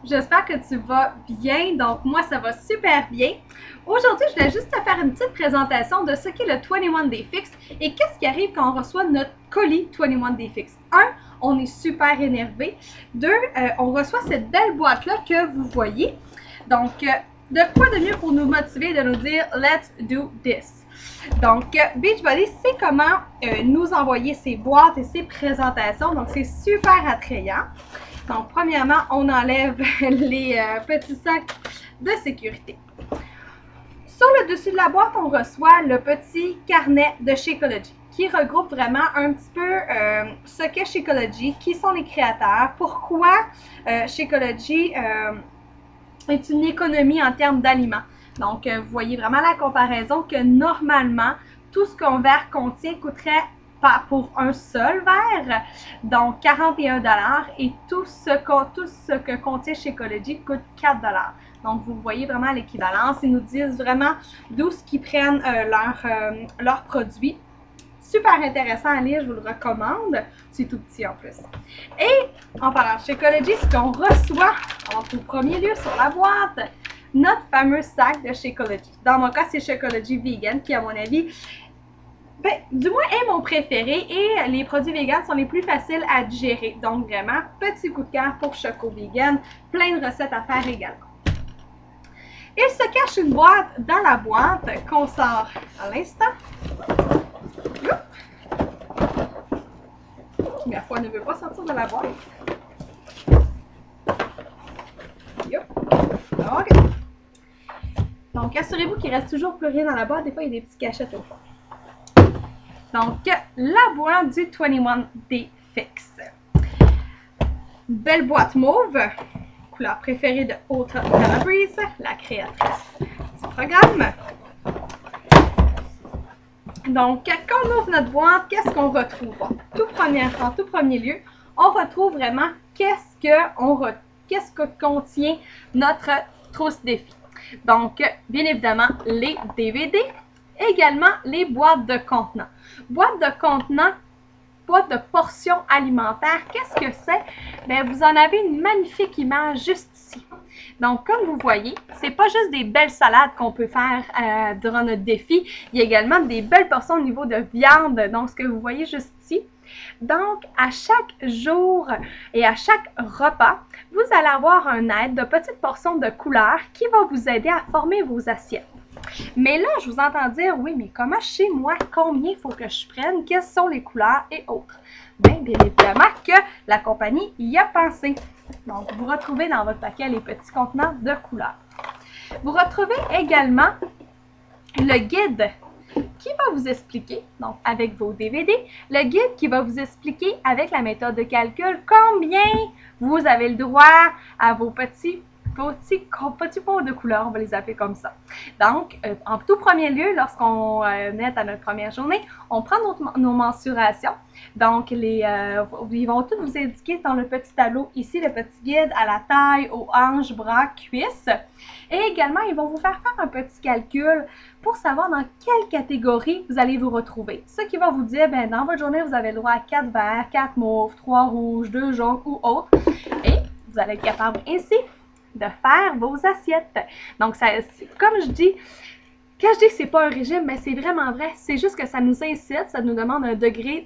J'espère que tu vas bien. Donc, moi, ça va super bien. Aujourd'hui, je voulais juste te faire une petite présentation de ce qu'est le 21 Day Fix et qu'est-ce qui arrive quand on reçoit notre colis 21 Day Fix. Un, on est super énervé. Deux, on reçoit cette belle boîte-là que vous voyez. Donc, de quoi de mieux pour nous motiver de nous dire « Let's do this ». Donc, Beachbody sait comment nous envoyer ces boîtes et ces présentations. Donc, c'est super attrayant. Donc, premièrement, on enlève les petits sacs de sécurité. Sur le dessus de la boîte, on reçoit le petit carnet de Shakeology qui regroupe vraiment un petit peu ce qu'est Shakeology, qui sont les créateurs, pourquoi Shakeology est une économie en termes d'aliments. Donc, vous voyez vraiment la comparaison que normalement, tout ce qu'un verre contient coûterait pas pour un seul verre, donc 41 $ et tout ce que contient Shakeology coûte 4 $. Donc, vous voyez vraiment l'équivalence. Ils nous disent vraiment d'où ce qu'ils prennent leurs produits. Super intéressant à lire, je vous le recommande. C'est tout petit en plus. Et en parlant de Shakeology, ce qu'on reçoit en tout premier lieu sur la boîte, notre fameux sac de Shakeology. Dans mon cas, c'est Shakeology Vegan qui, à mon avis, du moins est mon préféré et les produits vegan sont les plus faciles à digérer. Donc vraiment, petit coup de cœur pour Choco Vegan, plein de recettes à faire également. Il se cache une boîte dans la boîte qu'on sort à l'instant. Ma foi ne veut pas sortir de la boîte. OK. Donc assurez-vous qu'il reste toujours plus rien dans la boîte. Des fois, il y a des petits cachettes au fond. Donc, la boîte du 21 Day Fix. Belle boîte mauve, couleur préférée de Ultra Calabrese, la créatrice du programme. Donc, quand on ouvre notre boîte, qu'est-ce qu'on retrouve? En tout premier lieu, on retrouve vraiment qu'est-ce que contient notre trousse défi. Donc, bien évidemment, les DVD, également les boîtes de contenants. Boîte de contenants, boîte de portions alimentaires, qu'est-ce que c'est? Bien, vous en avez une magnifique image juste ici. Donc, comme vous voyez, c'est pas juste des belles salades qu'on peut faire durant notre défi. Il y a également des belles portions au niveau de viande, donc ce que vous voyez juste ici. Donc, à chaque jour et à chaque repas, vous allez avoir un aide de petites portions de couleurs qui va vous aider à former vos assiettes. Mais là, je vous entends dire, oui, mais comment chez moi, combien il faut que je prenne, quelles sont les couleurs et autres? Bien évidemment que la compagnie y a pensé. Donc, vous retrouvez dans votre paquet les petits contenants de couleurs. Vous retrouvez également le guide qui va vous expliquer, donc avec vos DVD, le guide qui va vous expliquer avec la méthode de calcul combien vous avez le droit à vos petits pots de couleurs, on va les appeler comme ça. Donc, en tout premier lieu, lorsqu'on est à notre première journée, on prend nos mensurations. Donc, ils vont tous vous indiquer dans le petit tableau ici, le petit guide à la taille, aux hanches, bras, cuisses. Et également, ils vont vous faire un petit calcul pour savoir dans quelle catégorie vous allez vous retrouver. Ce qui va vous dire, bien, dans votre journée, vous avez le droit à 4 verts, 4 mauves, 3 rouges, 2 jaunes ou autres. Et vous allez être capable ainsi de faire vos assiettes. Donc, comme je dis, quand je dis que c'est pas un régime, mais c'est vraiment vrai. C'est juste que ça nous incite, ça nous demande un degré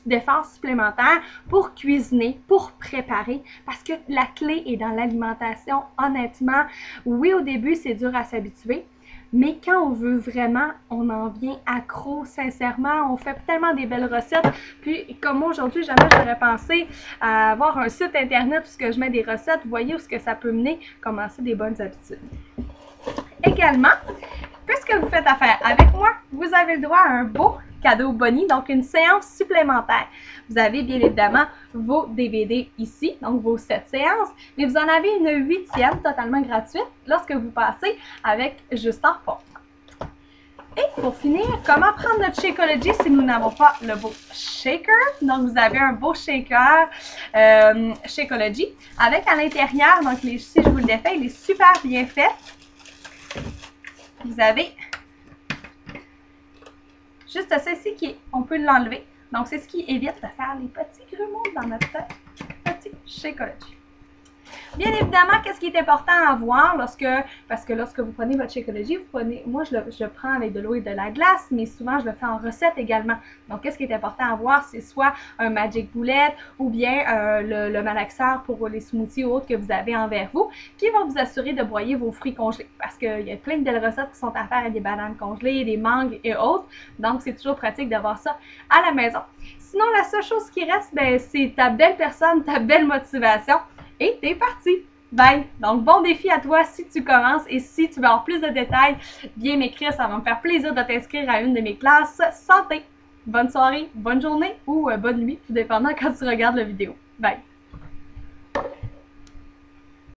d'effort supplémentaire pour cuisiner, pour préparer, parce que la clé est dans l'alimentation. Honnêtement, oui, au début, c'est dur à s'habituer, mais quand on veut vraiment, on en vient accro, sincèrement. On fait tellement des belles recettes. Puis, comme moi, aujourd'hui, jamais j'aurais pensé à avoir un site internet où je mets des recettes. Vous voyez où ce que ça peut mener, commencer des bonnes habitudes. Également, puisque vous faites affaire avec moi, vous avez le droit à un beau cadeau boni, donc une séance supplémentaire. Vous avez bien évidemment vos DVD ici, donc vos 7 séances, mais vous en avez une 8e totalement gratuite lorsque vous passez avec Justin Fort. Et pour finir, comment prendre notre Shakeology si nous n'avons pas le beau shaker? Donc, vous avez un beau shaker Shakeology avec à l'intérieur, donc si je vous le défais, il est super bien fait. Vous avez juste ceci on peut l'enlever. Donc, c'est ce qui évite de faire les petits grumeaux dans notre petit Shakeology. Bien évidemment, qu'est-ce qui est important à voir parce que lorsque vous prenez votre Shakeology, moi je le prends avec de l'eau et de la glace, mais souvent je le fais en recette également. Donc, qu'est-ce qui est important à voir, c'est soit un Magic Bullet ou bien le malaxeur pour les smoothies ou autres que vous avez envers vous, qui va vous assurer de broyer vos fruits congelés. Parce qu'il y a plein de belles recettes qui sont à faire avec des bananes congelées, des mangues et autres. Donc, c'est toujours pratique d'avoir ça à la maison. Sinon, la seule chose qui reste, ben, c'est ta belle personne, ta belle motivation. Et t'es parti! Bye! Donc, bon défi à toi si tu commences et si tu veux avoir plus de détails, viens m'écrire, ça va me faire plaisir de t'inscrire à une de mes classes santé. Bonne soirée, bonne journée ou bonne nuit, tout dépendant quand tu regardes la vidéo. Bye!